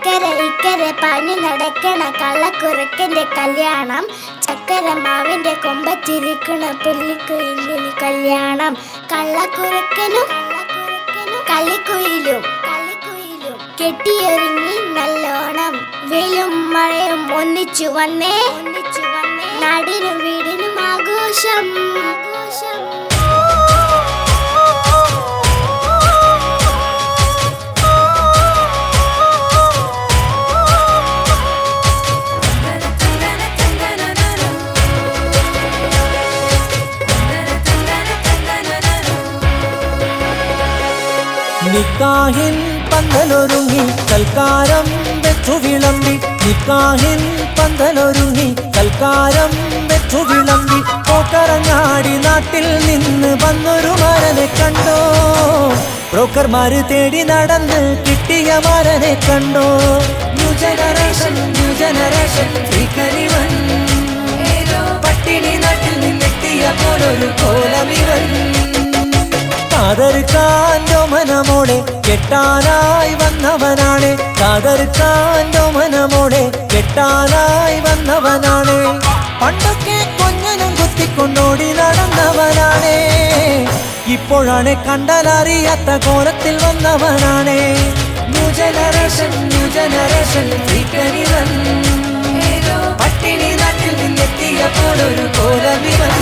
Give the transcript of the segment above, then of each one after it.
അക്കരെ ഇക്കരെ പാഞ്ഞു നടക്കണ കള്ളക്കുറുക്കന്റെ കല്യാണം. ചക്കര മാവിന്റെ കൊമ്പച്ചിരിക്കണ പുള്ളിക്കുയിലിന് കല്യാണം. കള്ളക്കുറുക്കനും കളിക്കുയിലും കെട്ടിയൊരുങ്ങി നല്ലോണം. വെയിലും മഴയും ഒന്നിച്ചു വന്നേ, നാടിനും വീടിനും ആഘോഷം. നിക്കാഹിൻ പന്തലൊരുങ്ങി സൽക്കാരം വെച്ചു വിളമ്പി. നിക്കാഹിൻ പന്തലൊരുങ്ങി സൽക്കാരം വെച്ചു വിളമ്പി. പോക്കറങ്ങാടി നാട്ടിൽ നിന്ന് വന്നൊരു മരനെ കണ്ടോ. ബ്രോക്കർമാര് തേടി നടന്ന് കിട്ടിയ മരനെ കണ്ടോ. ന്യൂ ജനറേഷൻ ശ്രീകരിവൻ. പട്ടിണി നാട്ടിൽ നിന്നെത്തിയ പോലൊരു കോലമിവൻ. കാതർക്കാൻ്റെ മനമോടെ കെട്ടാനായി വന്നവനാണ്. കാതർക്കാൻ്റെ മനമോടെ കെട്ടാനായി വന്നവനാണ്. പണ്ടൊക്കെ കൊഞ്ഞനും കുത്തിക്കൊണ്ടോടി നടന്നവനാണ്. ഇപ്പോഴാണ് കണ്ടാലറിയാത്ത കോലത്തിൽ വന്നവനാണ്. ന്യൂ ജനറേഷൻ ശ്രീകരിവൻ. പട്ടിണി നാട്ടിൽ നിന്നെത്തിയ പോലൊരു കോലമിവൻ.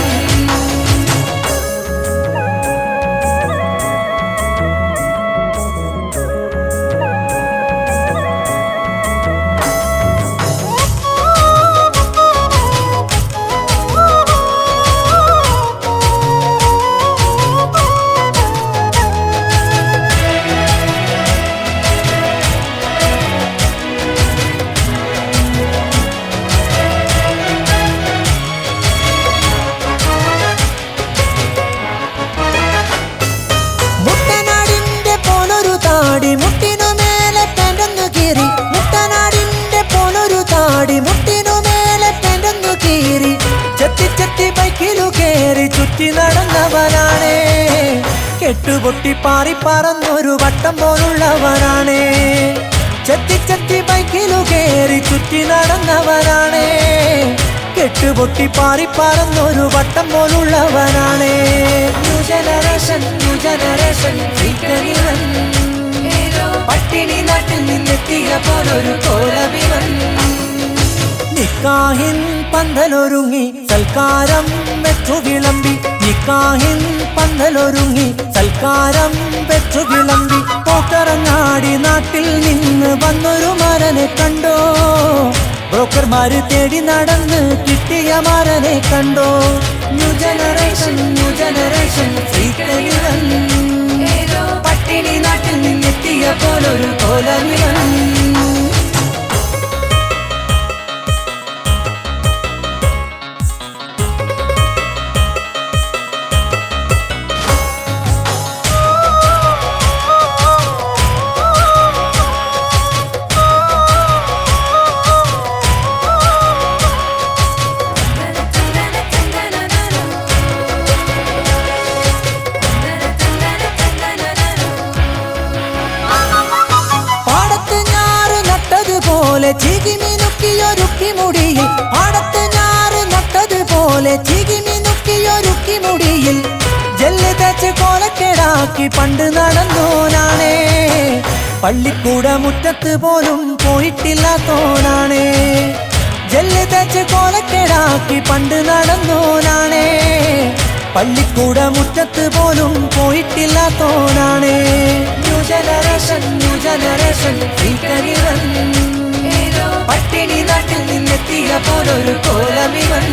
മുട്ടിനുമേലെ പെരന്നു കീറി. മുട്ടനാടിന്റെ പോലൊരു താടി മുട്ടിനുമേലെ പെരന്നു കീറി. ചെത്തി ബൈക്കിലു കേറി ചുറ്റി നടന്നവനാണ്. കെട്ടുപൊട്ടി പാറി പറന്നൊരു വട്ടം പോലുള്ളവനാണ്. ചെത്തി ബൈക്കിലു കേറി ചുറ്റി നടന്നവനാണ്. കെട്ടുപൊട്ടി പാറി പറന്നൊരു വട്ടം പോലുള്ളവനാണ്. ന്യൂ ജനറേഷൻ ശ്രീകരിവൻ. പട്ടിണി നാട്ടിൽ നിന്നെത്തിയ പോലൊരു കോലമിവൻ. നിക്കാഹിൻ പന്തലൊരുങ്ങി സൽക്കാരം വെച്ചു വിളമ്പി. നിക്കാഹിൻ പന്തലൊരുങ്ങി സൽക്കാരം വെച്ചു വിളമ്പി. പോക്കറങ്ങാടി നാട്ടിൽ നിന്ന് വന്നൊരു മരനെ കണ്ടോ. ബ്രോക്കർമാര് തേടി നടന്ന് കിട്ടിയ മരനെ കണ്ടോ. ന്യൂ ജനറേഷൻ ശ്രീകരിവൻ. പട്ടിണി നാട്ടിൽ നിന്നെത്തിയ പോലൊരു കോലമിവൻ. ചികിമിനുക്കിയൊരുക്കി മുടിയിൽ. പാടത്ത് ഞാറ് നട്ടതുപോലെ ചികിമിനുക്കിയൊരുക്കി മുടിയിൽ. ജെല്ല് തേച്ച് കോലക്കേടാക്കി പണ്ട് നടന്നോനാണ്. പള്ളിക്കൂട മുറ്റത്ത് പോലും പോയിട്ടില്ലാത്തോനാണ്. ജെല്ല് തേച്ച് കോലക്കേടാക്കി പണ്ട് നടന്നോനാണ്. പള്ളിക്കൂട മുറ്റത്ത് പോലും പോയിട്ടില്ലാത്തോനാണ്. ന്യൂ ജനറേഷൻ ശ്രീകരിവൻ. പട്ടിണി നാട്ടിൽ നിന്നെത്തിയ പോലൊരു കോലമിവൻ.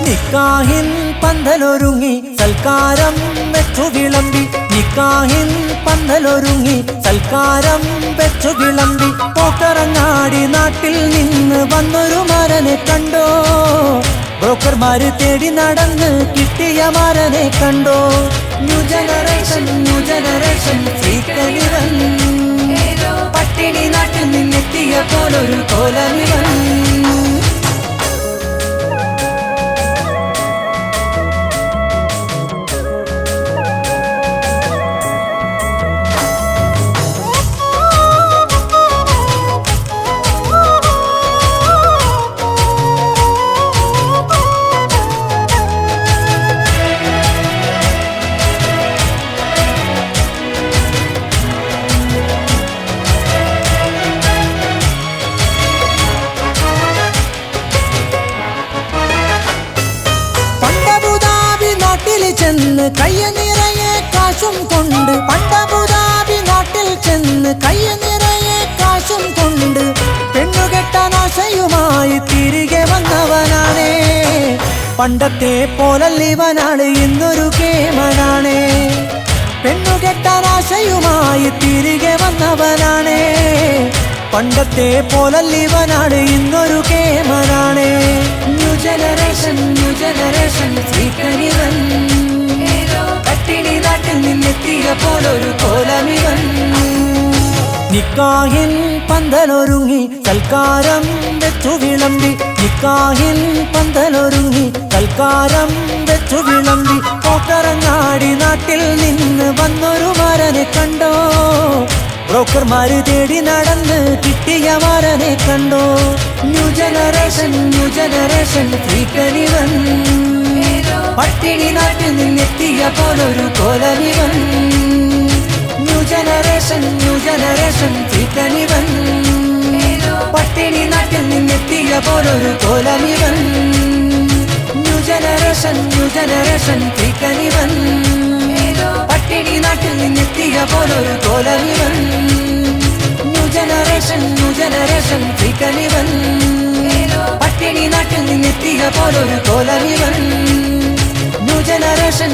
നിക്കാഹിൻ പന്തലൊരുങ്ങി സൽക്കാരം വെച്ചു വിളമ്പി. നിക്കാഹിൻ പന്തലൊരുങ്ങി സൽക്കാരം വെച്ചു വിളമ്പി. പോക്കറങ്ങാടി നാട്ടിൽ നിന്ന് വന്നൊരു മരനെ കണ്ടോ. ബ്രോക്കർമാര് തേടി നടന്ന് കിട്ടിയ മരനെ കണ്ടോ. ന്യൂ ജനറേഷൻ ശ്രീകരിവൻ. പട്ടിണി നാട്ടിൽ നിന്നെത്തിയ പോലൊരു കോലമിവൻ. ചെന്ന് കയ്യ നിറയെ കാശും കൊണ്ട് പണ്ടബുദാബി നാട്ടിൽ ചെന്ന് കയ്യ നിറയെ കാശും കൊണ്ട് പെണ്ണുകെട്ടാൻ ആശയുമായി തിരികെ വന്നവനാണേ. പണ്ടത്തെ പോലല്ലിവനാണ് ഇന്നൊരു കേമനാണേ. പെണ്ണുകെട്ടാൻ ആശയുമായി തിരികെ വന്നവനാണേ. പണ്ടത്തെ പോലല്ലിവനാണ് ഇന്നൊരു കേമനാണേ. ന്യൂ ജനറേഷൻ ശ്രീകനിവൻ പട്ടിണി നാട്ടിൽ നിന്നെത്തിയ പോലൊരു കോലമിവൻ. നിക്കാഹിൻ പന്തലൊരുങ്ങി സൽക്കാരം വെച്ചു വിളമ്പി. നിക്കാഹിൻ പന്തലൊരുങ്ങി സൽക്കാരം വെച്ചു വിളമ്പി. പോക്കറങ്ങാടി നാട്ടിൽ നിന്ന് വന്നൊരു മരനെ കണ്ടോ. ബ്രോക്കർമാര് തേടി നടന്ന് കിട്ടിയ മരനെ കണ്ടോ. ന്യൂ ജനറേഷൻ ശ്രീകനിവൻ പട്ടിണി നാട്ടിൽ നിന്നെത്തിയ പോലൊരു കോലമിവൻ. ന്യൂ ജനറേഷൻ ശ്രീകനിവൻ പട്ടിണി നാട്ടിൽ നിന്നെത്തിയ പോലൊരു കോലമിവൻ. ന്യൂ ജനറേഷൻ ശ്രീകനിവൻ പട്ടിണി നാട്ടിൽ നിന്നെത്തിയ പോലൊരു കോലമിവൻ. ന്യൂ ജനറേഷൻ ശ്രീകനിവൻ പട്ടിണി നാട്ടിൽ നിന്നെത്തിയ പോലൊരു കോലമിവൻ. ന്യൂ ജനറേഷൻ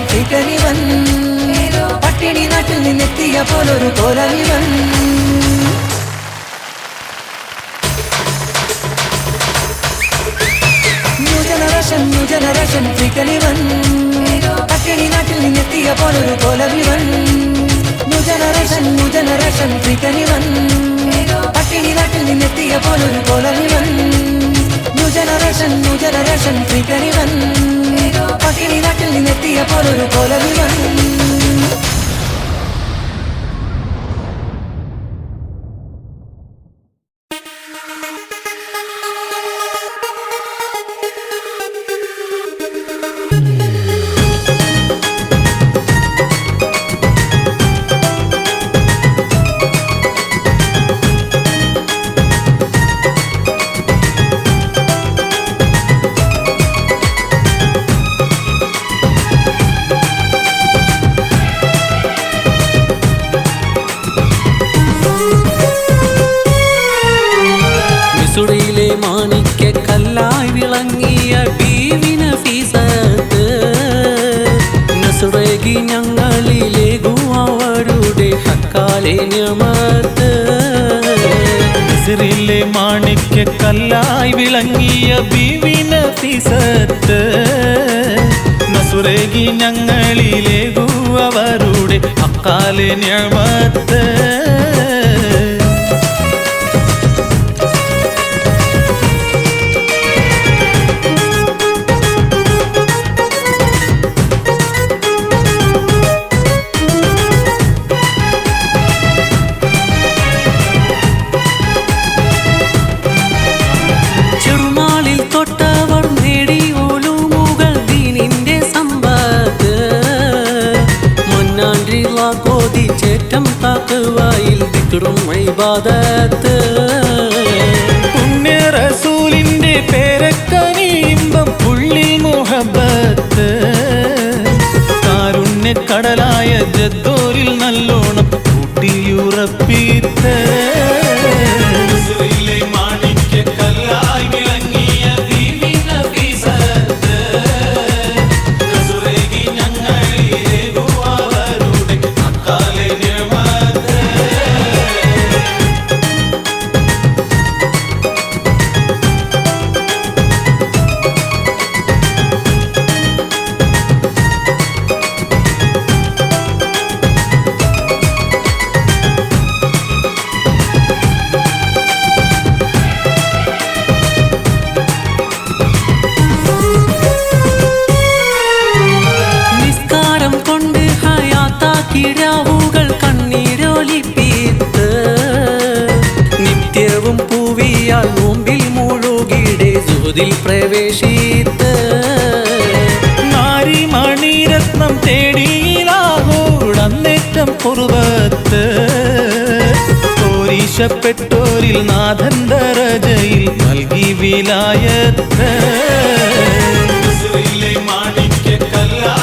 ശ്രീകനിവൻ പട്ടിണി നാട്ടിൽ നിന്നെത്തിയ പോലൊരു കോലമിവൻ. ന്യൂ ജനറേഷൻ ശ്രീകനിവൻ പട്ടിണി നാട്ടിൽ നിന്നെത്തിയ പോലൊരു കോലമിവൻ. ന്യൂ ജനറേഷൻ ശ്രീകനിവൻ പട്ടിണി നാട്ടിൽ നിന്നെത്തിയ പോലൊരു കോലമിവൻ. ന്യൂ ജനറേഷൻ ശ്രീകനിവൻ പട്ടിണി നാട്ടിൽ നിന്നെത്തിയ പോലൊരു കോലമിവൻ. സുടയിലെ മാണിക്യ കല്ലായി വിളങ്ങിയ ബീവി നഫീസത്ത് നസുറകി ഞങ്ങളിലേകും അവരുടെ ഹക്കാലെ നിയമത്ത്. മിസ്രിലെ മാണിക്യ കല്ലായി വിളങ്ങിയ ബീവി നഫീസത്ത് നസുറകി ഞങ്ങളിലേകും അവരുടെ ഹക്കാലെ നിയമത്ത്. പുണ്യ റസൂലിന്റെ പേരക്കനീമ്പം പുള്ളിൽ മുഹബത്ത് കാരുണ്യ കടലായ ജദ്ദോരിൽ നല്ലോണം കൂട്ടിയുറപ്പിത്ത്. മാണിക്യ കല്ലായി വിളങ്ങിയ ബീവി നഫീസത്ത് നസുറകി ഞങ്ങളിലേകും അവരുടെ ഹക്കാലെ നിയമത്ത്. കിഴവുകൾ കണ്ണീരൊലിപ്പിത്ത് നിത്യവും പൂവിയാൽ മുമ്പിൽ മുഴുകിടെ സുഹൃതിൽ പ്രവേശിത്ത്. നാരി മണിരത്നം തേടിയിലാകോടന്നേറ്റം പുറത്ത് കോരീശപ്പെട്ടോരിൽ നാഥൻ ദറജയിൽ നൽകി വിലായത്ത്. മാണിക്യ കല്ലാ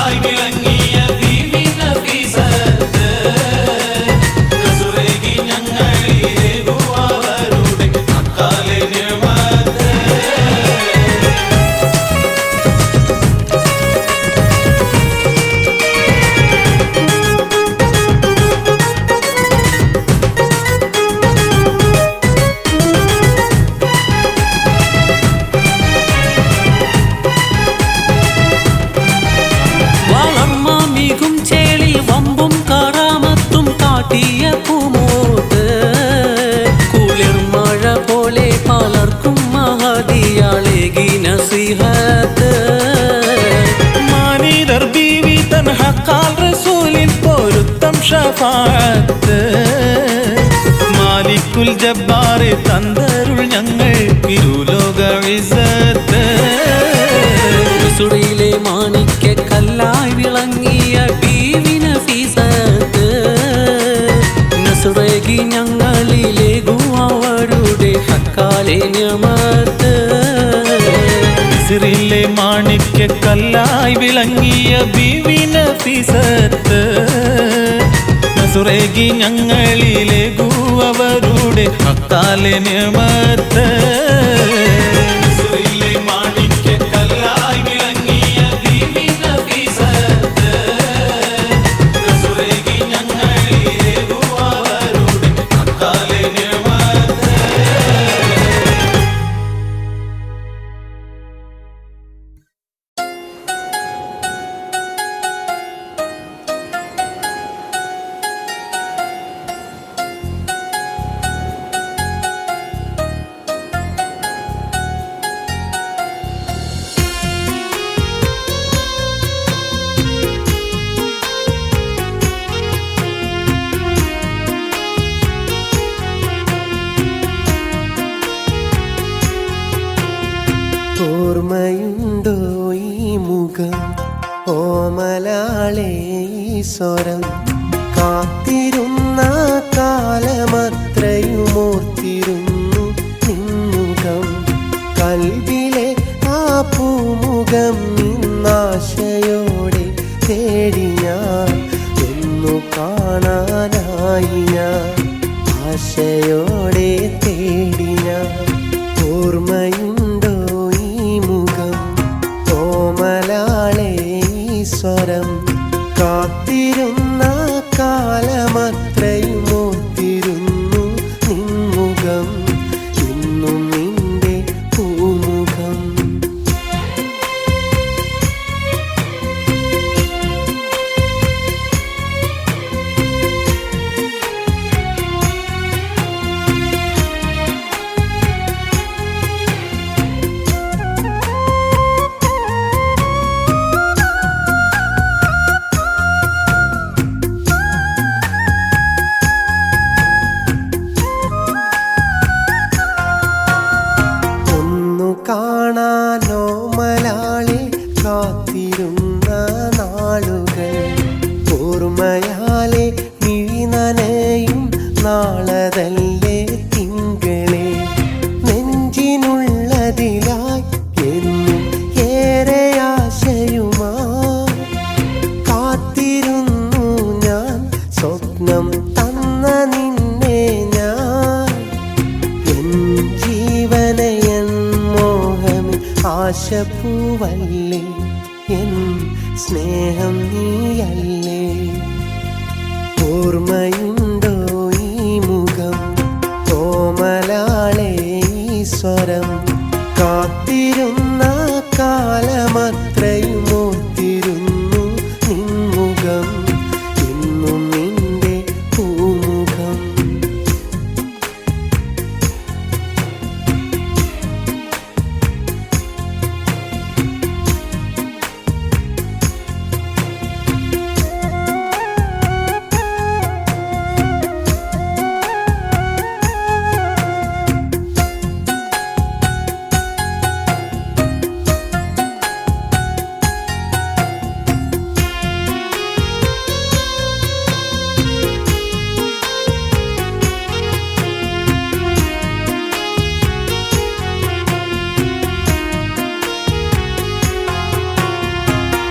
അബ്ദുൽ ജബ്ബാർ തന്തരുൾ ഞങ്ങൾക്കിരുലോക ഇസ്സത്ത്. മിസ്റിലെ മാണിക്യ കല്ലായി വിളങ്ങിയ ബീവി നഫീസത്ത്. നസ്രേകി ഞങ്ങളിലേകു അവരുടെ ഹക്കാലെ നിഅമത്ത്. മിസ്റിലെ മാണിക്യ കല്ലായി വിളങ്ങിയ ബീവി നഫീസത്ത്. നസ്രേകി ഞങ്ങളിലേകു അവരുടെ ഹക്കാലെ നിഅമത്ത്. ഓർമ്മയുണ്ടോ ഈ മുഖം, ഓമലാളെ ഈ സ്വരം, കാത്തിരുന്ന കാലമത്രയുമോർത്തിരുന്നു നിൻമുഖം. കൽവിലെ ആ പൂമുഖം ഇന്നാശയോടെ തേടി ഞാൻ, ഒന്നു കാണാനായി ഞാൻ, ആശയോടെ തേടി ഞാൻ. ഓർമ്മയുണ്ടോ ഈ മുഖം, ഓമലാളെ ഈ സ്വരം, കാത്തിരുന്ന കാലമത്രയുമോർത്തിരുന്നു നിൻമുഖം, ഇന്നും നിന്റെ പൂമുഖം. കാണാനോ മലാളെ കാത്തിരുന്ന നാളുകൾ, ഓർമ്മയാലെ മിഴിനനയും നാളതല്ലേ തിങ്കളെ. നെഞ്ചിനുള്ളതിലായി എന്നും ഏറെ ആശയുമാ കാത്തിരുന്നു ഞാൻ, സ്വപ്നം തന്ന നിന്നെ ഞാൻ. എൻ ജീവനയൻ മോഹമേ ആശപ്പൂവല്ലേ, എൻ സ്നേഹം നീയല്ലേ. ഓർമ്മയുണ്ടോ ഈ മുഖം, ഓമലാളെ ഈ സ്വരം, കാത്തിരുന്ന കാലമത്രയുമോർത്തിരുന്നു നിൻമുഖം, ഇന്നും നിന്റെ പൂമുഖം.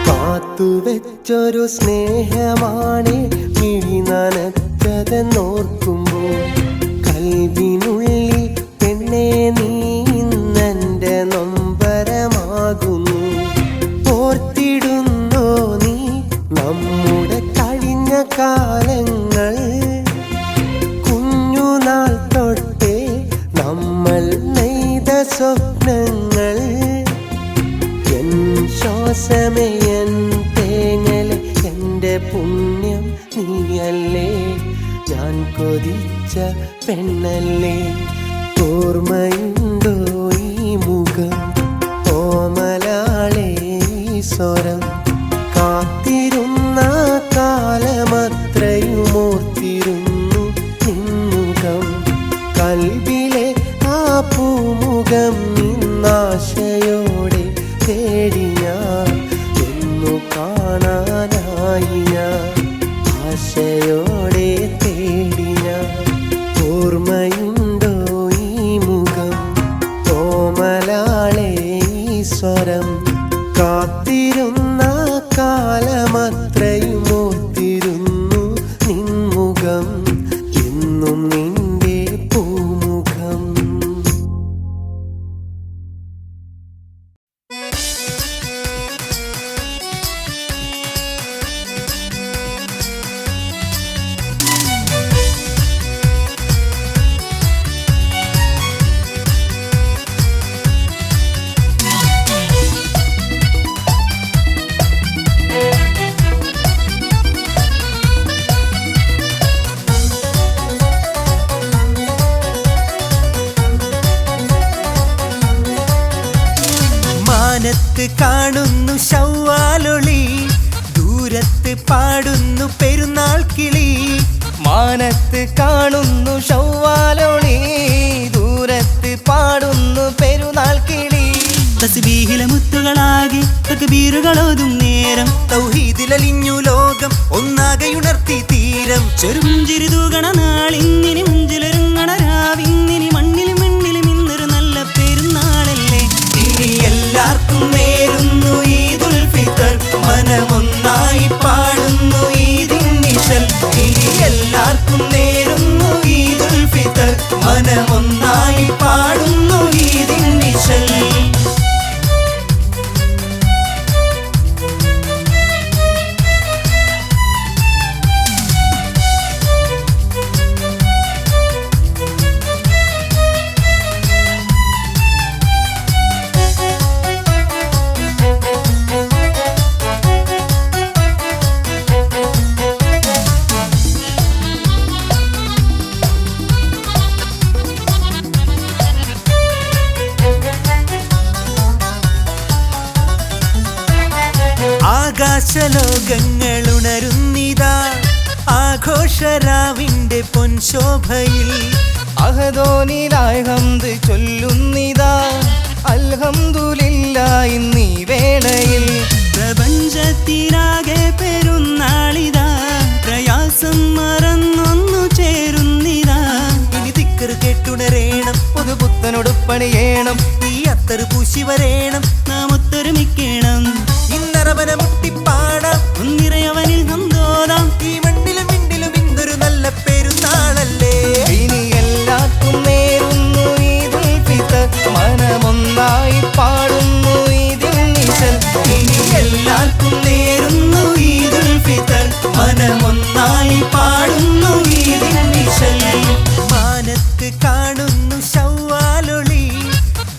കാത്തുവെച്ചൊരു സ്നേഹമാണ് മിഴി നനച്ചതെന്നോർക്കുമ്പോൾ, കൽവിനുള്ളിൽ പെണ്ണെ നീ ഇന്നെൻ്റെ നൊമ്പരമാകുന്നു. ഓർത്തിടുന്നോ നീ നമ്മുടെ കഴിഞ്ഞ കാലങ്ങൾ, കുഞ്ഞുനാൾ തൊട്ടേ നമ്മൾ നെയ്ത സ്വപ്നങ്ങൾ. എൻ ശ്വാസമേ എൻ തേങ്ങലെ എൻ്റെ പുണ്യം നീയല്ലേ, ഞാൻ കൊതിച്ച പെണ്ണല്ലേ. ഓർമ്മയുണ്ടോ ഈ മുഖം, ഓമലാളെ ഈ സ്വരം, കാത്തിരുന്ന കാലമത്രയുമോർത്തിരുന്നു നിൻമുഖം, കൽബിലെ ആ പൂമുഖം ഇന്നാശയോടെ തേടി ഞാൻ ഒന്നു കാണാനായി ഞാൻ ആശയോടെ തേടി ഞാൻ ഓർമ്മയുണ്ടോ ഈ മുഖം ഓമലാളെ ഈ സ്വരം കാത്തിരുന്ന കാലമത്രയും ഓർത്തിരുന്നു നിൻമുഖം എന്നും നിന്റെ പൂമുഖം മാനത്ത് കാണുന്നു ശവ്വാലൊളി ദൂരത്ത് പാടുന്നു പെരുന്നാൾ കിളി മാനത്ത് കാണുന്നു ശവ്വാലൊളി ദൂരത്ത് പാടുന്നു പെരുന്നാൾ കിളി തസ്ബീഹിലെ മുത്തുകളാകെ തക്ബീറുകളോതും നേരം തൗഹീദിലലിഞ്ഞു ലോകം ഒന്നാകെയുണർത്തി തീരം ചെറുപുഞ്ചിരി തൂകണ നാളിങ്ങിനി മുഞ്ചിലൊരുങ്ങണ രാവിങ്ങിനി മണ്ണിലും മണ്ണിലും ഇന്നൊരു നല്ല പെരുന്നാളല്ലേ ഇനി എല്ലാവർക്കും നേരുന്നു ഈദുൽ ഫിത്തർ മനമൊന്നായി പാടുന്നു ഈദിൻ നിശൽ ഇനി എല്ലാവർക്കും നേരുന്നു ഈദുൽ ഫിത്തർ മനമൊന്നായി പാടുന്നു ഈദിൻ നിശൽ ആകാശലോകങ്ങൾ ഉണരുന്നിതാ ആഘോഷരാവിന്റെ പൊൻശോഭയിൽ അഹദോനിലായി ഹംദ് ചൊല്ലുന്നിതാ അൽഹംദുലില്ലാഹ് ഇന്നീ വേളയിൽ പ്രപഞ്ചത്തിലാകെ പെരുന്നാളിതാ പ്രയാസം മറന്നൊന്നു ചേരുന്നിതാ ഇനി ദിക്ർ കേട്ടുണരേണം ഒരു പുത്തനൊടുപ്പണിയേണം ഈ അത്തറ് പൂശി വരേണം നാം ഒത്തൊരുമിക്കണം ഇന്നറവന മുട്ടിപ്പാടാം ഒന്നിറയവനിൽ നന്തോതാം ഈ മണ്ണിലും മിണ്ടിലും ഇന്നൊരു നല്ല പെരുന്നാളല്ലേ ഇനി എല്ലാവർക്കും നേരുന്നു ഈദുൽ ഫിത്തർ മനമൊന്നായി പാടുന്നു ഈദിൻ നിശൽ ഇനി എല്ലാവർക്കും നേരുന്നു ഈദുൽ ഫിത്തർ മനമൊന്നായി പാടുന്നു ഈദിൻ നിശൽ മാനത്ത് കാണുന്നു ശവ്വാലൊളി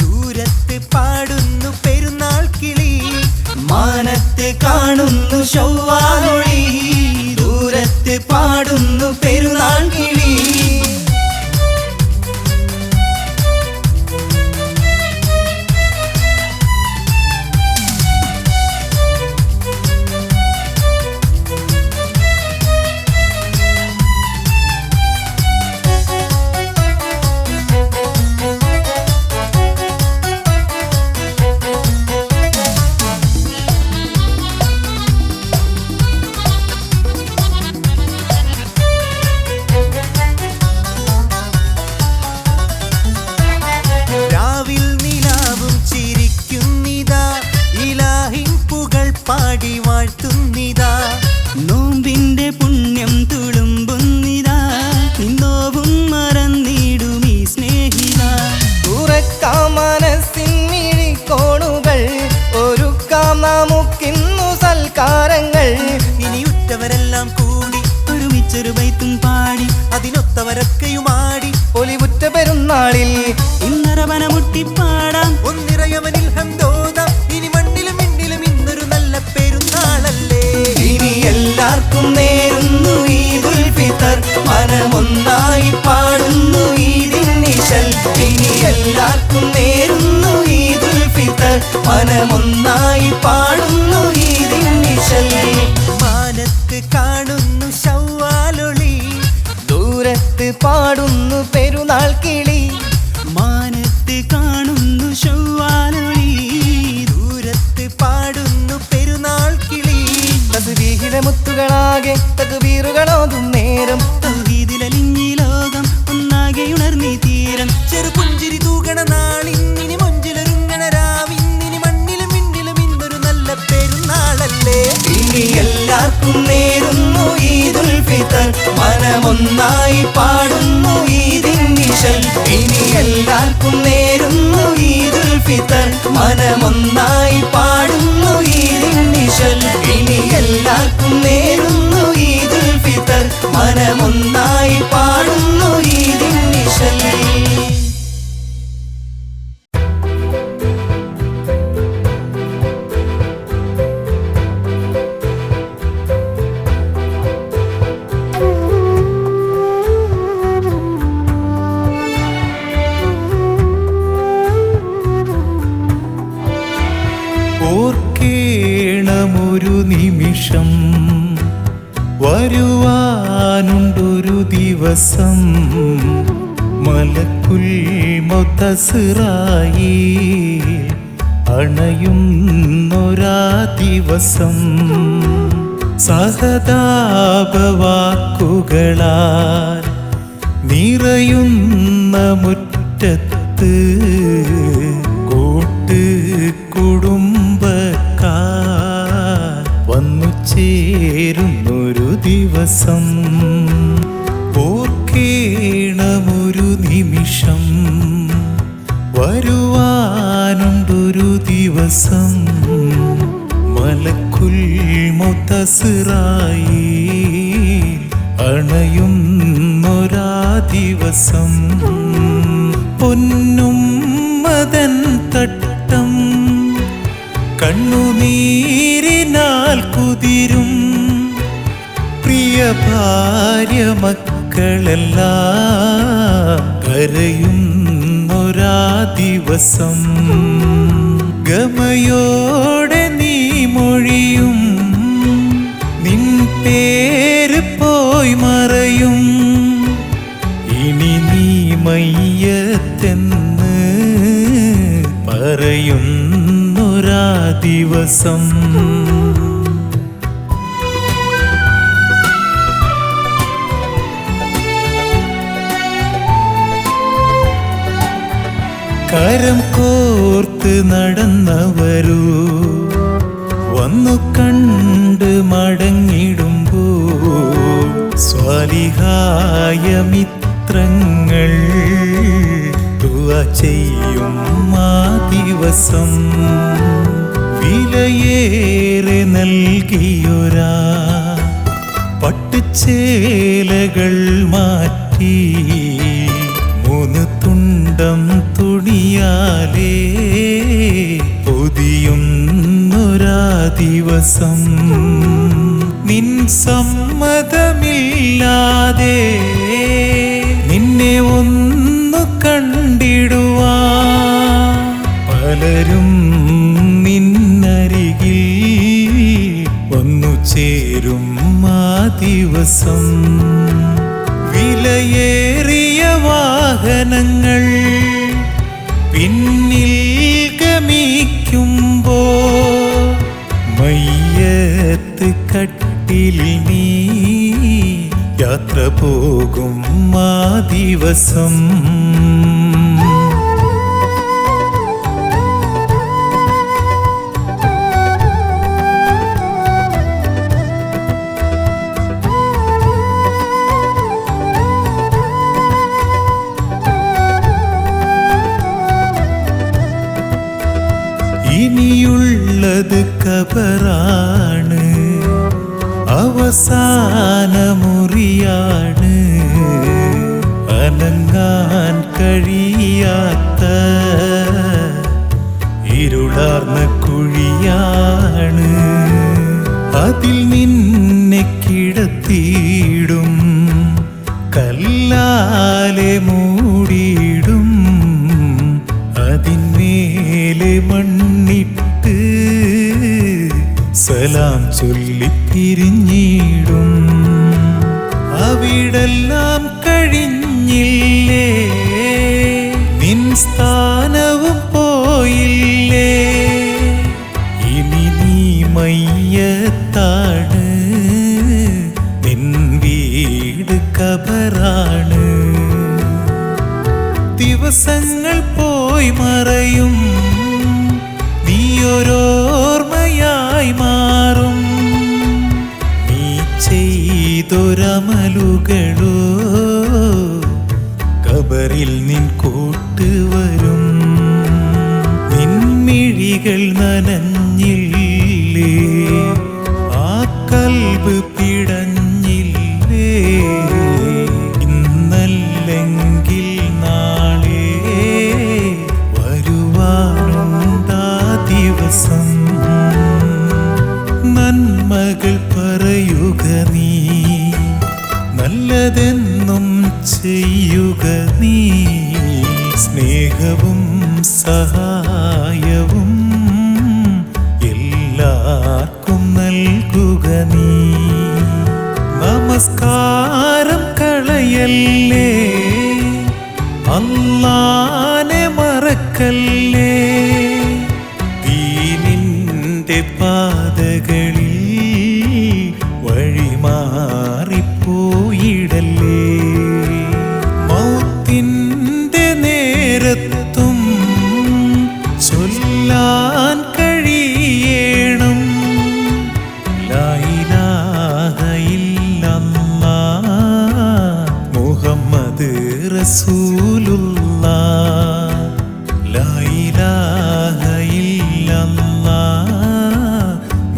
ദൂരത്ത് പാടുന്നു പെരുന്നാൾ കിളി മാനത്ത് കാണുന്നു ശവ്വാലൊളി ദൂരത്ത് പാടുന്നു പെരുന്നാൾ കിളി പാടി വാഴ്ത്തുന്നിതാ നോമ്പിന്റെ പുണ്യം തുളുമ്പുന്നിതാ നിന്നോവും മറന്നിടും ഈ സ്നേഹിത തുറക്കാം മനസ്സിൻ മിഴിക്കോണുകൾ ഒരുക്കാം നമുക്കിന്നു സൽക്കാരങ്ങൾ ഇനി ഉറ്റവരെല്ലാം കൂടി ഒരുമിച്ചൊരു ബൈത്തും പാടി അതിനൊത്തവരൊക്കെയുമാടി ഒലിവുറ്റ പെരുന്നാളിൽ ഇന്നറവന മുട്ടിപ്പാടാം ഒന്നിറയവനിൽ ഹംദോദാം ഇനി മണ്ണിലും മിന്നിലും ഇന്നൊരു നല്ല പെരുന്നാളല്ലേ ഇനി എല്ലാവർക്കും നേരുന്നു ഈദുൽ ഫിത്തർ മനമൊന്നായി പാടുന്നു ഈദിൻ നിശൽ ഇനി എല്ലാവർക്കും നേരുന്നു ഈദുൽ ഫിത്തർ മനമൊന്നായി പാടുന്നു ഈദിൻ നിശൽ മാനത്ത് കാണുന്നു ശവ്വാലൊളി ദൂരത്ത് പാടുന്നു പെരുന്നാൾ കിളി മാനത്ത് കാണുന്നു ശൗവാലൊളി ദൂരത്ത് പാടുന്നു പെരുന്നാൾ കിളി തസ്ബീഹിലെ മുത്തുകളാകെ തക്ബീറുകളോതും നേരം തൗഹീദിലലിഞ്ഞി ലോകം ഒന്നാകെ ഉണർന്നി തീരം ചെറുപുഞ്ചിരി തൂകണ നാളിന്നിനി മൊഞ്ചിലൊരുങ്ങണ രാവിന്നിനി മണ്ണിലും മിന്നിലും ഇന്നൊരു നല്ല പെരുന്നാളല്ലേ ഇനി എല്ലാവർക്കും നേരുന്നു ഈദുൽ ഫിത്തർ മനമൊന്നായി പാടുന്നു ഈദിൻ നിശൽ ഇനി എല്ലാവർക്കും നേരുന്നു ഈദുൽ ഫിത്തർ മനമൊന്നായി പാടുന്നു ഈദിൻ നിശൽ ഇനി എല്ലാവർക്കും നേരുന്നു ഈദുൽ ഫിത്തർ മനമൊന്നായി പാടുന്നു ഈദിൻ നിശൽ ഓർക്കേണമൊരു നിമിഷം വരുവാനുണ്ടൊരു ദിവസം മലക്കുൽ മൊത്തസിറായി അണയുന്നൊരാ ദിവസം സഹതാപവാക്കുകളാൽ നിറയുന്ന മുറ്റത്ത് കൂട്ട് കുടുംബക്കാർ വന്നു ചേരുന്നൊരു ദിവസം ഓർക്കേണമൊരു നിമിഷം വരുവാനുണ്ടൊരു ദിവസം മലക്കുൽ മുത്തസിറായി അണയുന്നൊരാ ദിവസം പൊന്നും മദൻ തട്ടം കണ്ണുനീരിനാൽ കുതിരും പ്രിയ ഭാര്യ മക്കളെല്ലാം കരയുന്നൊരാ ദിവസം ഗമയോടെ നീ മൊഴിയും നിൻ പേര് പോയി മറയും ഇനി നീ മയ്യത്തെന്ന് പറയുന്നൊരാ ദിവസം കരം കോർത്ത് നടന്നവരൂ വന്നു കണ്ട് മടങ്ങിടുമ്പോൾ സ്വാലിഹായ മിത്രങ്ങൾ ദുആ ചെയ്യും ആ ദിവസം വിലയേറെ നൽകിയൊരാ പട്ടുചേലകൾ മാറ്റി മൂന്ന് തുണ്ടം തുണിയാലേ പൊതിയുന്നൊരാ ദിവസം നിൻ സമ്മതമില്ലാതെ നിന്നെ ഒന്ന് കണ്ടിടുവാൻ പലരും നിന്നരികിൽ വന്നു ചേരും ആ ദിവസം വിലയേറിയ വാഹനങ്ങൾ പിന്നിൽ ഗമിക്കുമ്പോ മയ്യത്ത് കട്ടിലിൽ നീ യാത്ര പോകും ആ ദിവസം ഇനിയുള്ളത് ഖബറാണ് അവസാന മുറിയാണ് അനങ്ങാൻ കഴിയാത്ത ഇരുളാർന്ന കുഴിയാണ് അതിൽ നിന്നെ കിടത്തിയിടും കല്ലാലെ മൂടിയിടും അതിന്മേലെ മണ്ണിട്ട് സലാം ചൊല്ലി പിരിഞ്ഞിടും അവിടെല്ലാം കഴിഞ്ഞില്ലേ സ്ഥാനവും പോയില്ലേ, ഇനി നീ മയ്യത്താണ്, നിൻ വീട് കബറാണ്. ദിവസങ്ങൾ പോയി മറയും, നീയൊരോർമ്മയായി മാറും. നീ ചെയ്തൊരമലുകളോ കബറിൽ നിൻ കൂട്ടുവരും. നിൻമിഴികൾ നനഞ്ഞില്ലേ, ആ കൽബ് പിടഞ്ഞില്ലേ, ഇന്നല്ലെങ്കിൽ നാളെ വരുവാനുണ്ടാ ദിവസം. നന്മകൾ പറയുക നീ, നല്ലതെന്നും ചെയ്യുക നീ, സ്നേഹവും സഹായവും എല്ലാവർക്കും നൽകുക നീ. നമസ്കാരം കളയല്ലേ, അല്ലാനെ മറക്കല്ലേ, ദീനിന്റെ പാതകളിൽ വഴിമാറിപ്പോയിടല്ലേ. മൗത്തിൻ്റെ നേരത്തും ചൊല്ലാൻ കഴിയണം ലാ ഇലാഹ ഇല്ലല്ലാഹ് മുഹമ്മദ് റസൂലുള്ളാഹ്. ലാ ഇലാഹ ഇല്ലല്ലാഹ്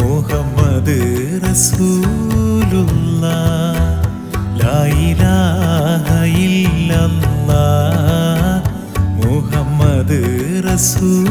മുഹമ്മദ് റസൂലുള്ളാഹ്. ലാ ഇലാഹ ഇല്ലല്ലാഹ് മുഹമ്മദ് റസൂലുള്ളാഹ്.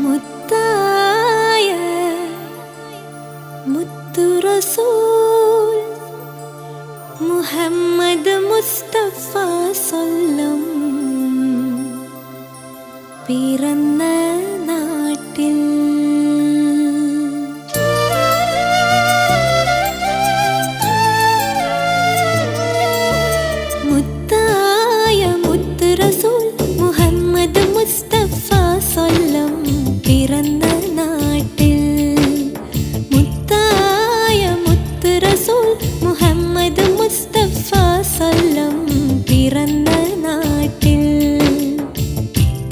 മുത്തായ മുത്തു റസൂൽ മുഹമ്മദ് മുസ്തഫ സ്വല്ലം പിറന്ന നാട്ടിൽ മുത്തായ മുത്തു റസൂൽ മുഹമ്മദ് മുസ്തഫ സ്വല്ലം പിറന്ന നാട്ടിൽ. മുത്തായ മുത്ത് റസൂൽ മുഹമ്മദ് മുസ്തഫ സ്വല്ലം പിറന്ന നാട്ടിൽ.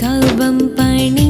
കഅബം പണി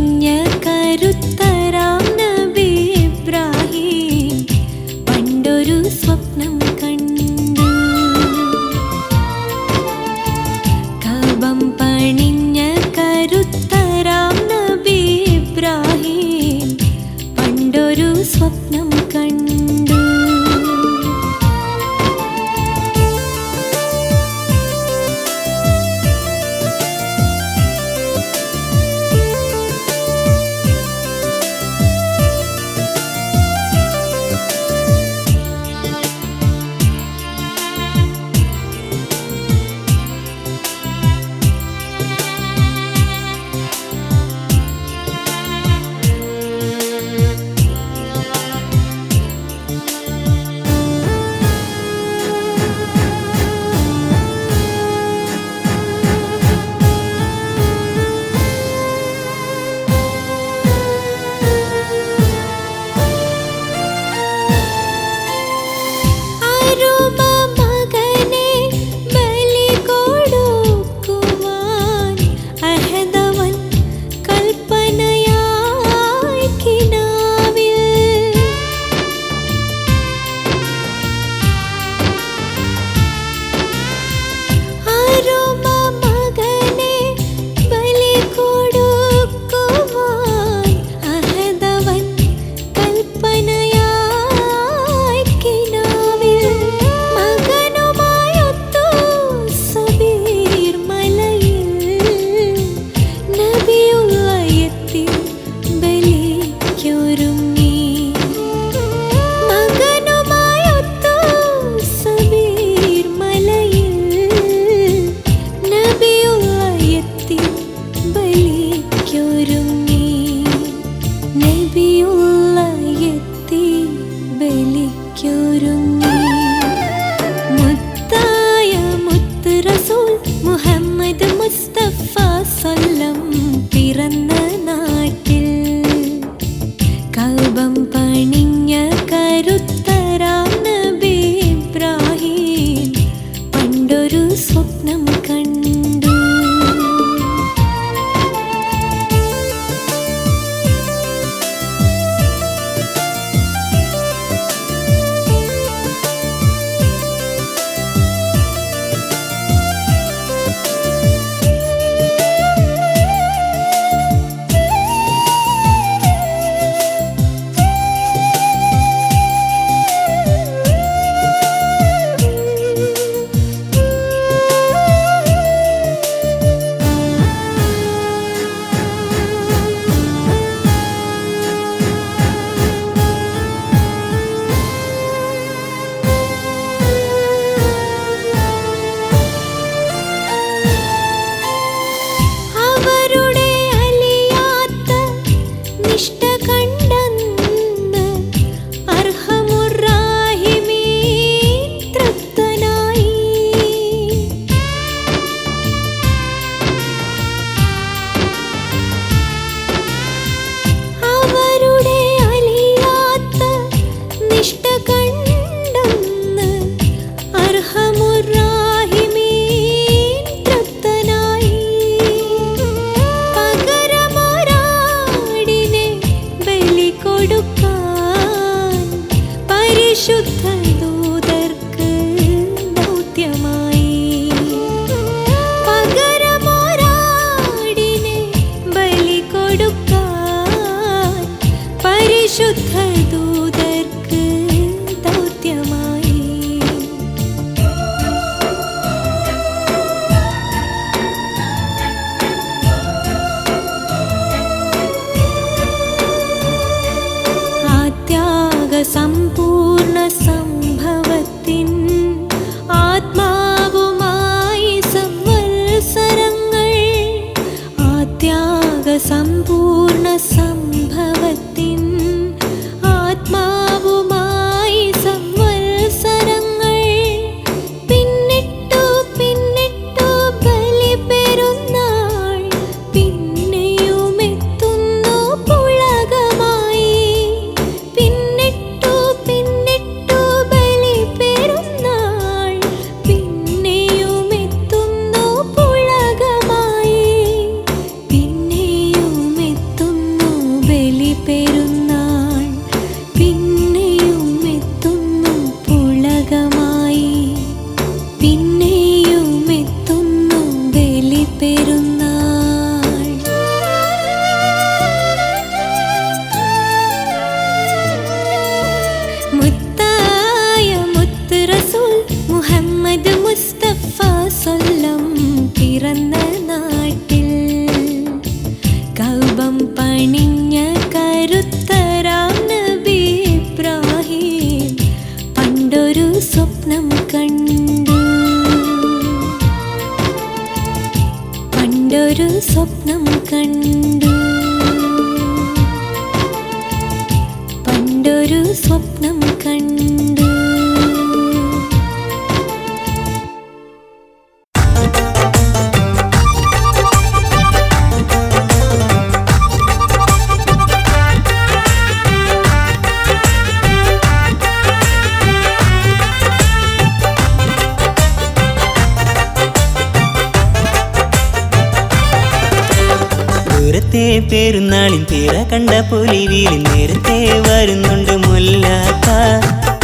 ദൂരത്തെ പെരുന്നാളിൻ തിര കണ്ട പൊലിവിൽ നേരത്തെ വരുന്നുണ്ട് മുല്ലാക്ക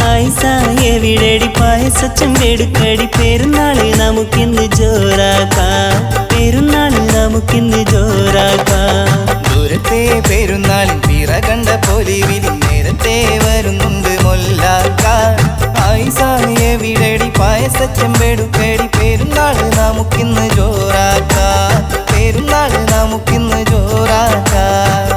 ആയിഷ എവിടെടി പായസച്ചെമ്പെടുക്കടി പെരുന്നാള് നമുക്കിന്ന് ജോറാക്കാം പെരുന്നാള് നമുക്കിന്ന് ജോറാക്കാം ദൂരത്തെ പെരുന്നാളിൻ പിറ കണ്ട പൊലിവിൽ നേരത്തെ വരുന്നുണ്ട് മുല്ലാക്ക ആയിഷ എവിടെടി പായസച്ചെമ്പെടുക്കടി പെരുന്നാള് നമുക്കിന്ന് ജോറാക്കാം പെരുന്നാള് നമുക്കിന്ന് ജോറാക്കാം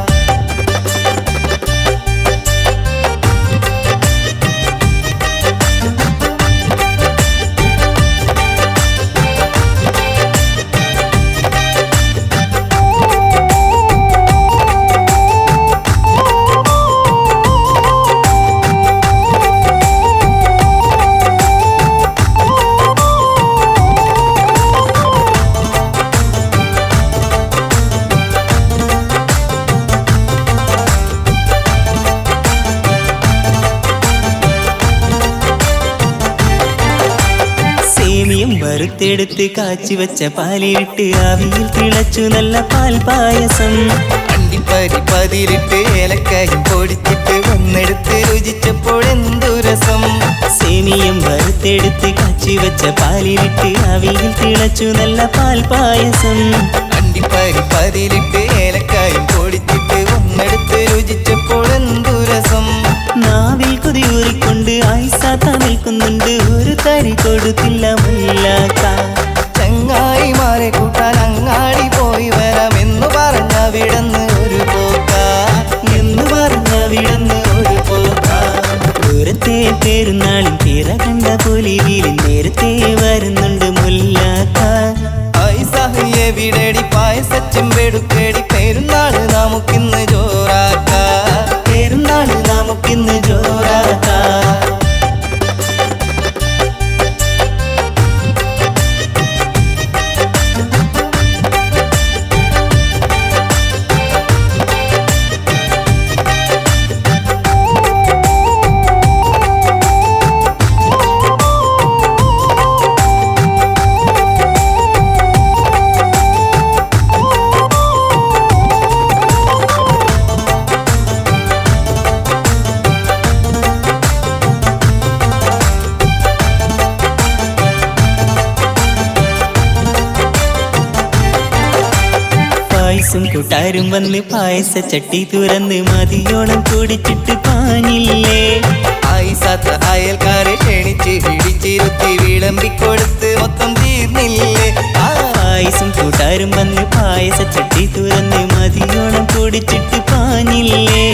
വറുത്തെടുത്ത് കാച്ചി വെച്ച പാലിട്ട് ആവിയിൽ തിളച്ചു നല്ല പാൽ പായസം അണ്ടിപ്പരി പതിരിട്ട് ഏലക്കായും പൊടിച്ചിട്ട് ഒന്നെടുത്ത് രുചിച്ചപ്പോൾ എന്തു രസം സേമിയം വറുത്തെടുത്ത് കാച്ചി വെച്ച പാലിട്ട് ആവിയിൽ തിളച്ചു നല്ല പാൽ പായസം അണ്ടിപ്പരി പതിരിട്ട് ഏലക്കായും പൊടിച്ചിട്ട് ഒന്നെടുത്ത് രുചിച്ചപ്പോൾ എന്തു രസം നാവിൽ കൊതിയൂറിക്കൊണ്ട് ആയിസാത്ത നിൽക്കുന്നുണ്ട് ഒരു തരി കൊടുത്തില്ല മുല്ലാക്ക ചങ്ങായിമാരെ കൂട്ടാൻ അങ്ങാടി പോയി വരാമെന്നു പറഞ്ഞ വിടന്ന് ഒരു പോക്ക എന്ന് പറഞ്ഞ വിടന്ന് ഒരു പോക്ക ദൂരത്തെ പെരുന്നാളിൻ തിര കണ്ട പൊലിവിൽ നേരത്തെ വരുന്നുണ്ട് മുല്ലാക്ക എവിടെടി പായസച്ചെമ്പെടുക്കടി പെരുന്നാള് നമുക്കിന്ന് ജോറാക്കാം പെരുന്നാള് നമുക്കിന്ന് ജോറാക്കാം കൂട്ടാരും വന്ന് പായസ ചട്ടി തുറന്ന് മതിയോളം കുടിച്ചിട്ട് പാഞ്ഞില്ലേ ആയിസാത്ത അയൽക്കാരെ ക്ഷണിച്ച് പിടിച്ചിരുത്തി വിളമ്പിക്കൊടുത്ത് മൊത്തം തീർന്നില്ലേ പായസം കൂട്ടാരും വന്ന് പായസ ചട്ടി തുറന്ന് മതിയോളം കുടിച്ചിട്ട് പാഞ്ഞില്ലേ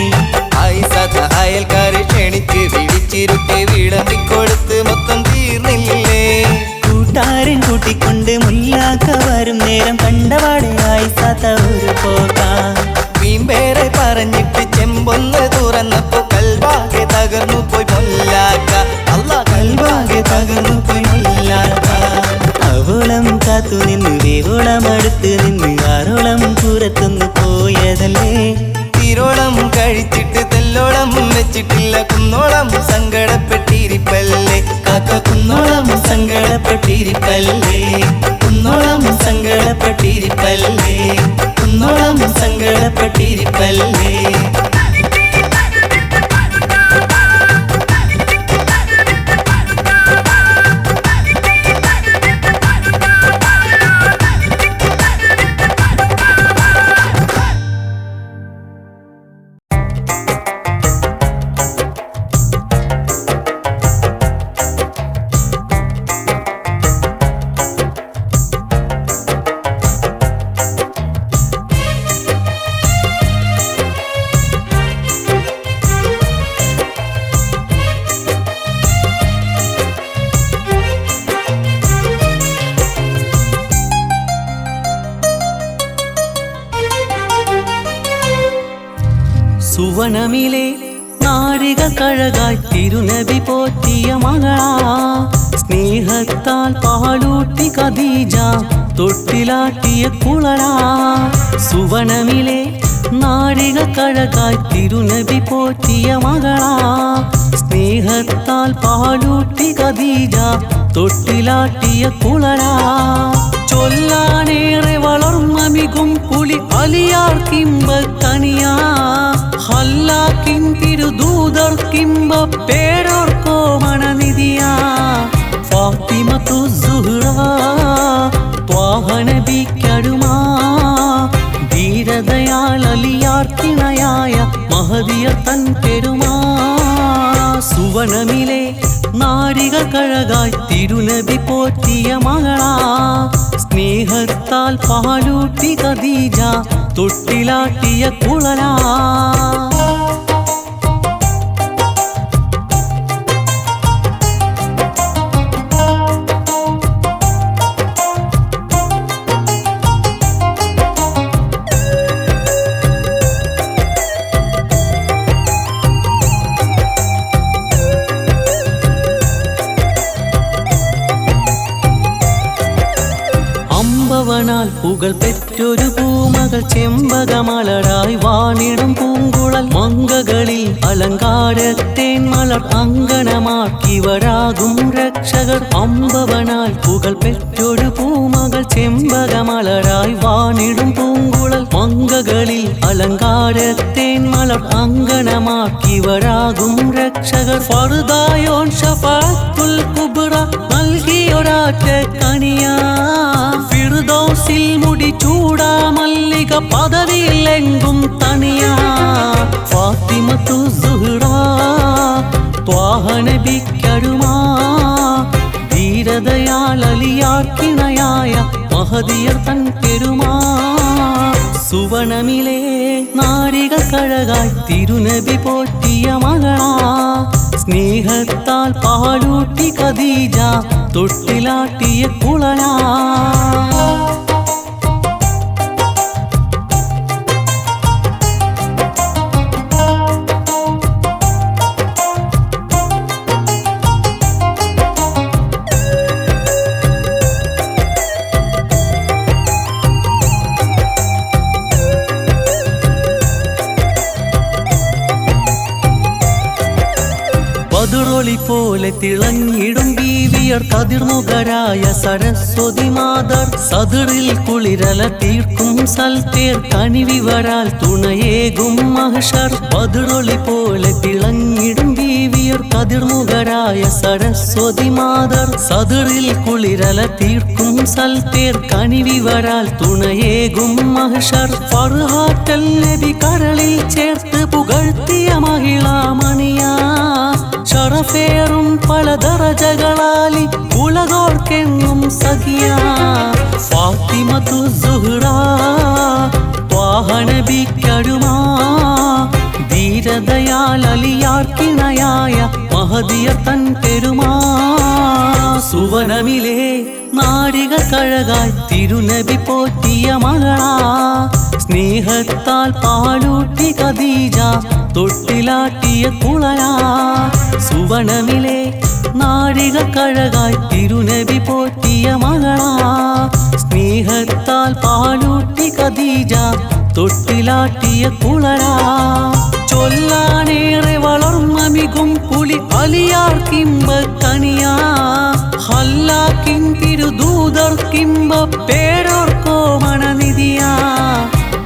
ആയിസാത്ത അയൽക്കാരെ ക്ഷണിച്ച് പിടിച്ചിരുത്തി വിളമ്പിക്കൊടുത്ത് മൊത്തം തീർന്നില്ലേ കൂട്ടാരൻ കൂട്ടിക്കൊണ്ട് മുല്ലാക്ക വരും നേരം കണ്ടപാടെ ആയിസാത്ത ഒരു പോകാം വീമ്പേറെ പറഞ്ഞിട്ട് ചെമ്പൊന്ന് തുറന്നപ്പോ കൽവാകെ തകർന്നു പോയി മുല്ലാക്ക അല്ലാ കൽവാകെ തകർന്നു പോയി മുല്ലാക്ക അവോളം കാത്തു നിന്ന് വേവോളം അടുത്ത് നിന്ന് ആരോളം പുറത്തുനിന്ന് പോയതല്ലേ തിരോളം കഴിച്ചിട്ട് തെല്ലോളം വെച്ചിട്ടില്ല കുന്നോളം സങ്കടപ്പെട്ടിരിപ്പല്ലേ കാക്ക കുന്നോളം സങ്കടപ്പെട്ടിരിപ്പല്ലേ കുന്നോളം സങ്കടപ്പെട്ടിരിപ്പല്ലേ കുന്നോളം സങ്കടപ്പെട്ടിരിപ്പല്ലേ സുവനമിലെ നാഴിക കഴകായി തിരുനബി പോറ്റിയ മകളാ സ്നേഹത്താൽ പാലൂട്ടി ഖദീജ തൊട്ടിലാട്ടിയ കുളലാ സുവനമിലെ നാഴിക കഴകായി തിരുനബി പോറ്റിയ മകളാ സ്നേഹത്താൽ പാലൂട്ടി ഖദീജ തൊട്ടിലാട്ടിയ കുളരാ ചൊല്ലാനേറെ വളർന്നമികും പുലി അലിയാർക്കിമ്പ കനിയാ ഹല്ലാക്കിൻ തിരുദൂതർക്കിമ്പ പേരോർക്കോ മണനിധിയാ ഫാത്തിമത്തു സുഹ്റ ത്വാഹ നബിക്കടുമാ ധീരതയാൽ അലിയാർക്കിണയായ മഹദിയർ തൻ പെരുമാ സുവനമിലെ നാരിക കഴകായി തിരുനബി പോറ്റിയ മകളാ സ്നേഹത്താൽ പാലൂട്ടി ഖദീജ തൊട്ടിലാട്ടിയ കുളരാ അമ്പവനാൽ പുകൾ പെറ്റൊരു പൂമകൾ ചെമ്പകമലരായി വാണിടും പൂങ്കുഴൽ മങ്കകളിൽ അലങ്കാരത്തേൻ മലർ അങ്കണമാക്കിവരാകും രക്ഷകർ അമ്പവനാൽ പുകൾ പെറ്റൊരു പൂമകൾ ചെമ്പകമലരായി വാണിടും പൂങ്കുഴൽ മങ്കകളിൽ അലങ്കാരത്തേൻ മലർ അങ്കണമാക്കിവരാകും രക്ഷകർ ഫർദായോൻ ശഫാഅത്തുൽ കുബ്ര നൽകിയൊരാറ്റ കനിയാ ഫിർദൗസിൽ മുടി ചൂടാ മല്ലിക പദവിയിലെങ്കും തനിയാ ഫാത്തിമത്തു സുഹ്റ ത്വാഹ നബിക്കടുമാ ധീരതയാൽ അലിയാർക്കിണയായ മഹദിയർ തൻ പെരുമാ സുവനമിലെ നാരിക കഴകായി തിരുനബി പോറ്റിയ മകളാ സ്നേഹത്താൽ പാലൂട്ടി ഖദീജ തൊട്ടിലാട്ടിയ കുളരാ ബദുറൊളി പോലെ തിളങ്ങിടും ബീവിയർ കതിർമുഖരായ സരസ്വതി മാതർ സദറിൽ കുളിരല തീർക്കും സൽത്തേർ കനിവിവരാൽ തുണയേകും മഹ്ശർ ബദുറൊളി പോലെ തിളങ്ങിടും ബീവിയർ കതിർമുഖരായ സരസ്വതി മാതർ സദറിൽ കുളിരല തീർക്കും സൽത്തേർ കനിവിവരാൽ തുണയേകും മഹ്ശർ ഫർഹാത്തൽ നബി കരളിൽ ചേർത്ത് പുകഴ്ത്തിയ മഹിളാമണിയാ ഷറഫേറും പല ദറജകളാലി ഉലകോർക്കെങ്ങും സഖിയാ ഫാത്തിമത്തു സുഹ്റ ത്വാഹ നബിക്കടുമാ ധീരതയാൽ അലിയാർക്കിണയായ മഹദിയർ തൻ പെരുമാ സുവനമിലെ നാരിക കഴകായി തിരുനബി പോറ്റിയ മകളാ സ്നേഹത്താൽ പാലൂട്ടി ഖദീജ തൊട്ടിലാട്ടിയ കുളരാ സുവനമിലെ നാരിക കഴകായി തിരുനബി പോറ്റിയ മകളാ സ്നേഹത്താൽ പാലൂട്ടി ഖദീജ തൊട്ടിലാട്ടിയ കുളരാ ചൊല്ലാനേറെ വളർന്നമികും പുലി അലിയാർക്കിമ്പ കനിയാ ഹല്ലാക്കിൻ തിരുദൂതർക്കിമ്പ പേരോർക്കോ മണനിധിയാ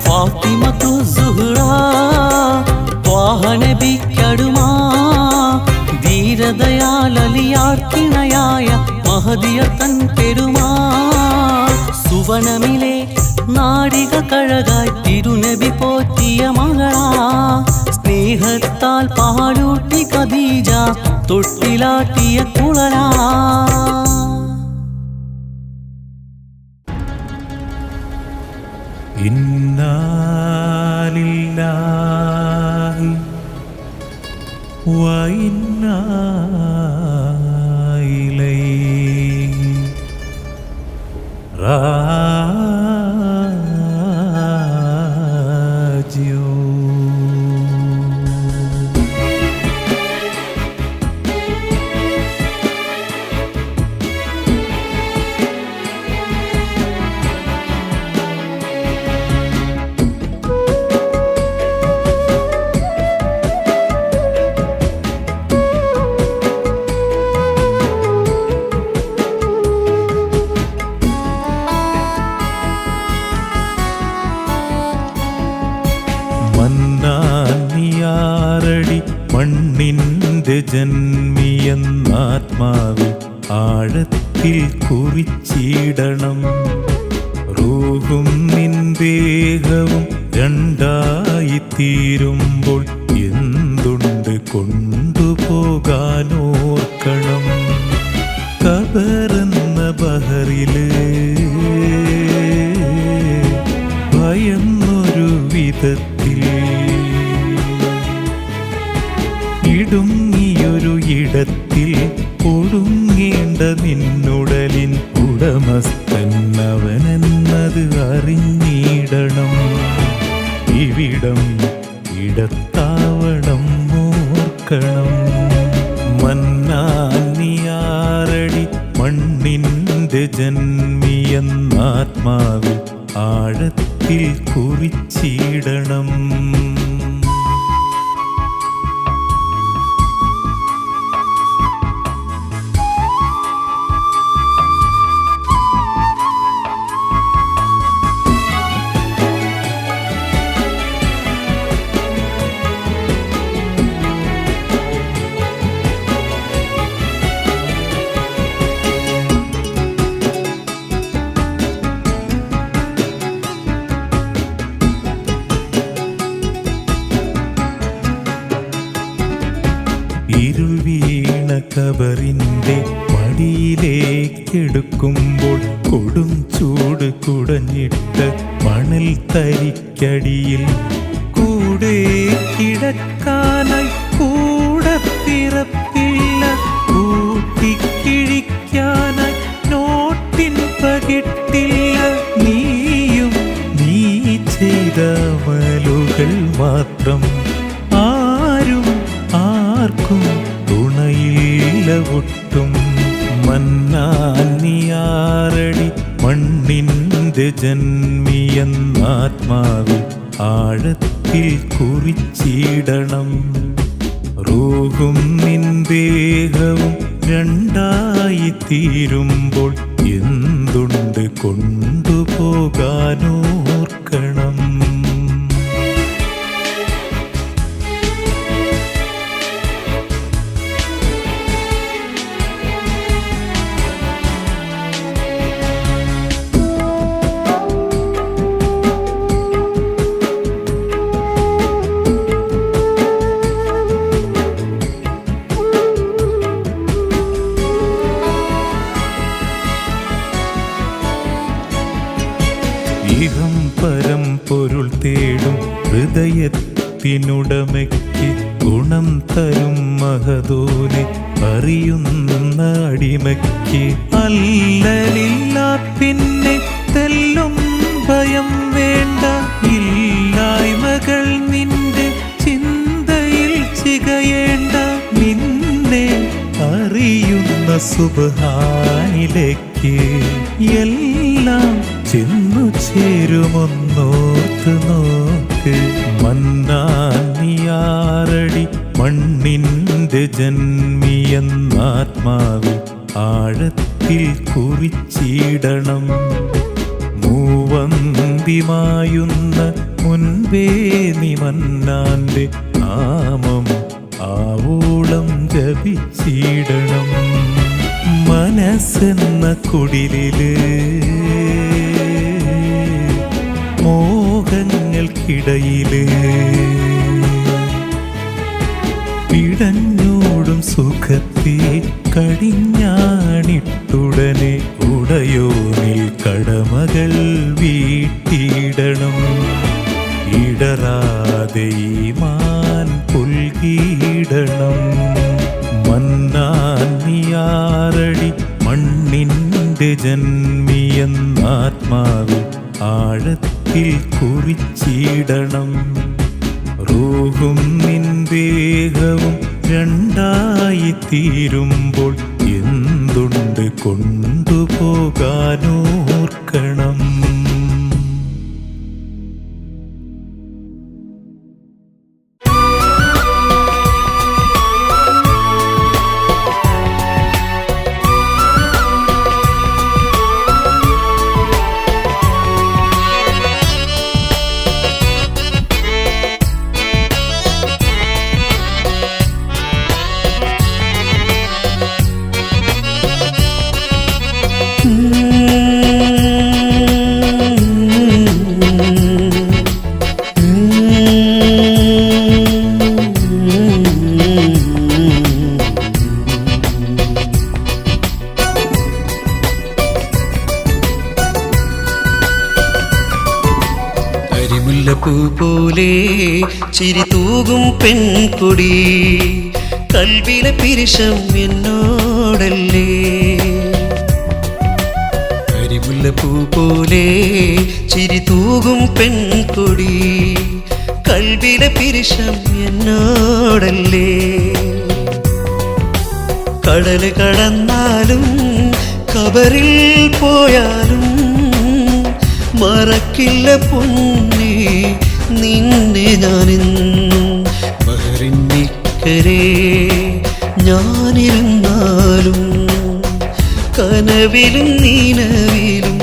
ഫാത്തിമത്തു സുഹ്റ ത്വാഹ നബിക്കടുമാ ധീരതയാൽ അലിയാർക്കിണയായ മഹദിയർ തൻ പെരുമാ സുവനമിലെ നാരിക കഴകായി തിരുനബി പോറ്റിയ മകളാ സ്നേഹത്താൽ പാലൂട്ടി ഖദീജ തൊട്ടിലാട്ടിയ കുളരാ ഇന്നാ ലില്ലാഹി വ ഇന്നാ ഇലൈഹി റാജിഊൻ. മണ്ണിൻ്റെ ജന്മിയെന്നാത്മാവിൽ ആഴത്തിൽ കുറിച്ചിടണം. റൂഹും നിൻ ദേഹവും രണ്ടായി തീരുമ്പോൾ എന്തുണ്ട് കൊണ്ടുപോകാനോർക്കണം. കബറെന്ന ബഹറില് ഭയന്നൊരു വിധത്തിൽ ഇടുങ്ങിയൊരു ഇടത്തിൽ ഒടുങ്ങേണ്ട നിന്നുടലിൻ ഉടമസ്ഥനവനെന്നത് അറിഞ്ഞിടണം. ഇവിടം ഇടത്താവണം ഓർക്കണം. മന്നാനിയാറടി മണ്ണിൻ്റെ ജന്മിയെന്നാത്മാവിൽ ആഴത്തിൽ കുറിച്ചിടണം. ഇരുൾ വീണ കബറിൻ്റെ മടിയിലേക്കെടുക്കുമ്പോൾ കൊടും ചൂട് കുടഞ്ഞിട്ട് മണൽ തരിക്കടിയിൽ കൂടെ കിടക്കാനായി കൂടപ്പിറപ്പില്ല. കൂട്ടിക്കിഴിക്കാനായി നോട്ടിൻ പകിട്ടില്ല. നീയും നീ ചെയ്ത അമലുകൾ മാത്രം ആരും ആർക്കും തുണയില്ല ഒട്ടും. മന്നാനിയാറടി മണ്ണിൻ്റെ ജന്മിയെന്നാത്മാവിൽ ആഴത്തിൽ കുറിച്ചിടണം. റൂഹും നിൻ ദേഹവും രണ്ടായി തീരുമ്പോൾ എന്തുണ്ട് കൊണ്ടുപോകാനോർക്കണം. ഇഹം പരം പൊരുൾ തേടും ഹൃദയത്തിനുടമയ്ക്ക് ഗുണം തരും മഹദോനെ അറിയുന്ന അടിമയ്ക്ക് അല്ലലില്ല പിന്നെ തെല്ലും ഭയം വേണ്ട. ഇല്ലായ്മകൾ നിന്റെ ചിന്തയിൽ ചികയേണ്ട. നിന്നെ അറിയുന്ന സുബ്ഹാനിലേക്ക് എല്ലാം ചെന്നു ചേരുമൊന്നോർത്ത് നോക്ക്. മന്നാനിയാറടി മണ്ണിൻ്റെ ജന്മിയെന്നാത്മാവിൽ ആഴത്തിൽ കുറിച്ചിടണം. മൂവന്തിമായുന്ന മുൻപേ നീ മന്നാന്റെ നാമം ആവോളം ജപിച്ചിടണം. മനസ്സെന്ന കുടിലില് മോഹങ്ങൾക്കിടയില് പിടഞ്ഞോടും സുഖത്തെ കടിഞ്ഞാണിട്ടുടനെ ഉടയോനിൽ കടമകൾ വീട്ടിടണം. ഇടറാതെ ഈമാൻ പുൽകിടണം. മന്നാനിയാറടി മണ്ണിൻ്റെ ജന്മിയെന്നാത്മാവിൽ ആഴത്തിൽ കുറിച്ചിടണം. റൂഹും നിൻ ദേഹവും രണ്ടായി തീരുമ്പോൾ എന്തുണ്ട് കൊണ്ടുപോകാനോർക്കണം. കരിമുല്ലപ്പൂ പോലെ ചിരി തൂകും പെൺകൊടി കൽവിലെ പിരിശം എന്നോടല്ലേ കരിമുല്ലപ്പൂ പോലെ ചിരി തൂകും പെൺകൊടി കൽവിലെ പിരിശം എന്നോടല്ലേ കടല് കടന്നാലും കബറിൽ പോയാലും മറക്കില്ല പൊന്നേ നിന്നെ ഞാനെന്നും മഹറിന്നിക്കരെ ഞാനിരുന്നാലും കനവിലും നീനവിലും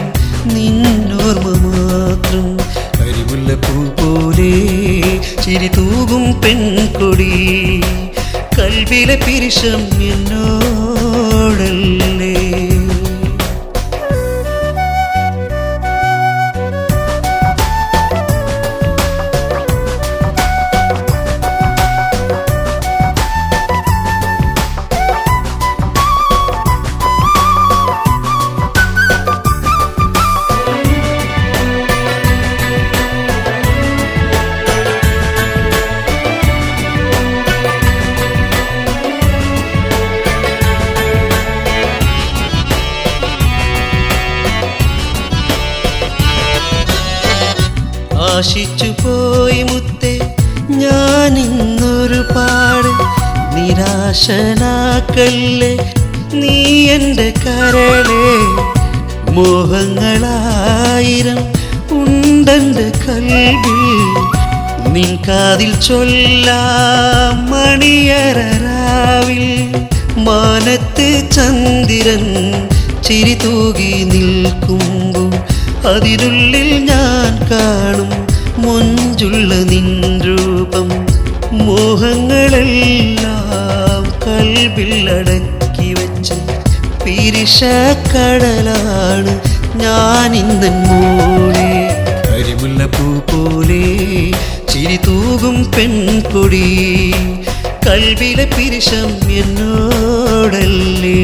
നിന്നോർമ്മ മാത്രം കരിമുല്ലപ്പൂ പോലെ ചിരി തൂകും പെൺകൊടി കൽവിലെ പിരിശം എന്നോടല്ലേ ആശിച്ചു പോയി മുത്തേ ഞാനിന്നൊരുപാട് നിരാശനാക്കല്ലേ നീ എൻ്റെ കരളെ മോഹങ്ങളായിരം ഉണ്ടെൻ്റെ കൽവിൽ നിൻ കാതിൽ ചൊല്ലാം മണിയറരാവിൽ മാനത്ത് ചന്ദ്രൻ ചിരി തൂകി നിൽക്കുമ്പോൾ അതിനുള്ളിൽ ഞാൻ കാണും മൊഞ്ചുള്ള നിൻ രൂപം മോഹങ്ങളെല്ലാം കൽവിൽ അടക്കി വെച്ച് പിരിശക്കടലാണ് ഞാനിന്നൻ മോളെ കരിമുല്ലപ്പൂ പോലെ ചിരി തൂകും പെൺകൊടി കൽവിലെ പിരിശം എന്നോടല്ലേ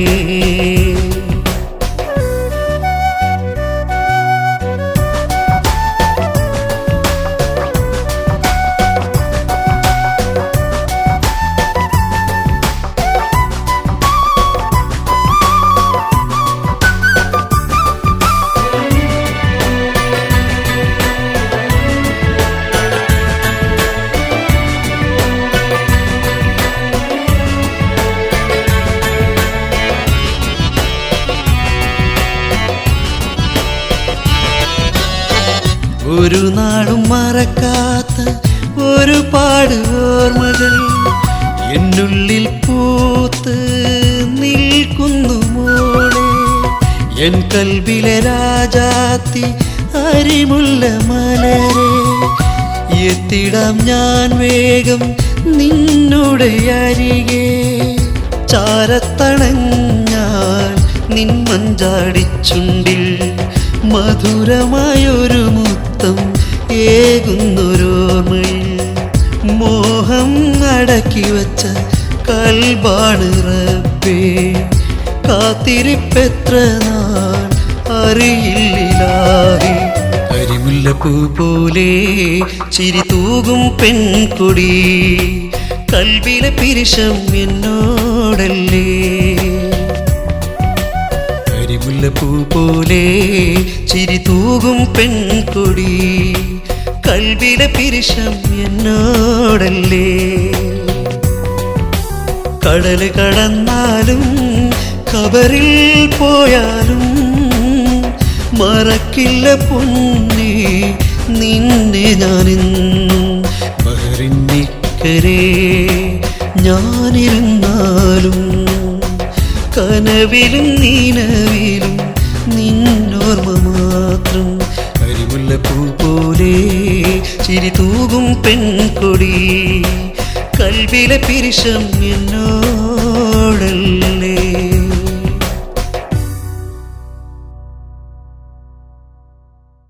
ഒരു നാളും മറക്കാത്ത ഒരുപാട് ഓർമ്മകൾ എന്നുള്ളിൽ പൂത്ത് നിൽക്കുന്നു മോളെ എൻ കൽബിലെ രാജാത്തി അരിമുല്ല മലരെ എത്തിടാം ഞാൻ വേഗം നിന്നുടെ അരികെ ചാരത്തണഞ്ഞാൽ നിൻ മഞ്ചാടിച്ചുണ്ടിൽ മധുരമായൊരു മുത്തം ഏകുന്നൊരോർമ്മയിൽ മോഹം അടക്കി വച്ച കൽബാണ് റബ്ബേ കാത്തിരിപ്പെത്ര നാൾ അറിയില്ലാതെ കരിമുല്ലപ്പൂ പോലെ ചിരി തൂകും പെൺകൊടി കൽവിലെ പിരിശം എന്നോടല്ലേ കരിമുല്ലപ്പൂ പോലെ ചിരി തൂകും പെൺകൊടി കൽവിലെ പിരിശം എന്നോടല്ലേ കടല് കടന്നാലും കബറിൽ പോയാലും മറക്കില്ല പൊന്നേ നിന്നെ ഞാനെന്നും മഹറിന്നിക്കരെ ഞാനിരുന്നാലും കനവിലും നീനവിലും നിന്നോർമ്മ മാത്രം കരിമുല്ലപ്പൂ പോലെ ചിരി തൂകും പെൺകൊടി കൽവിലെ പിരിശം എന്നോ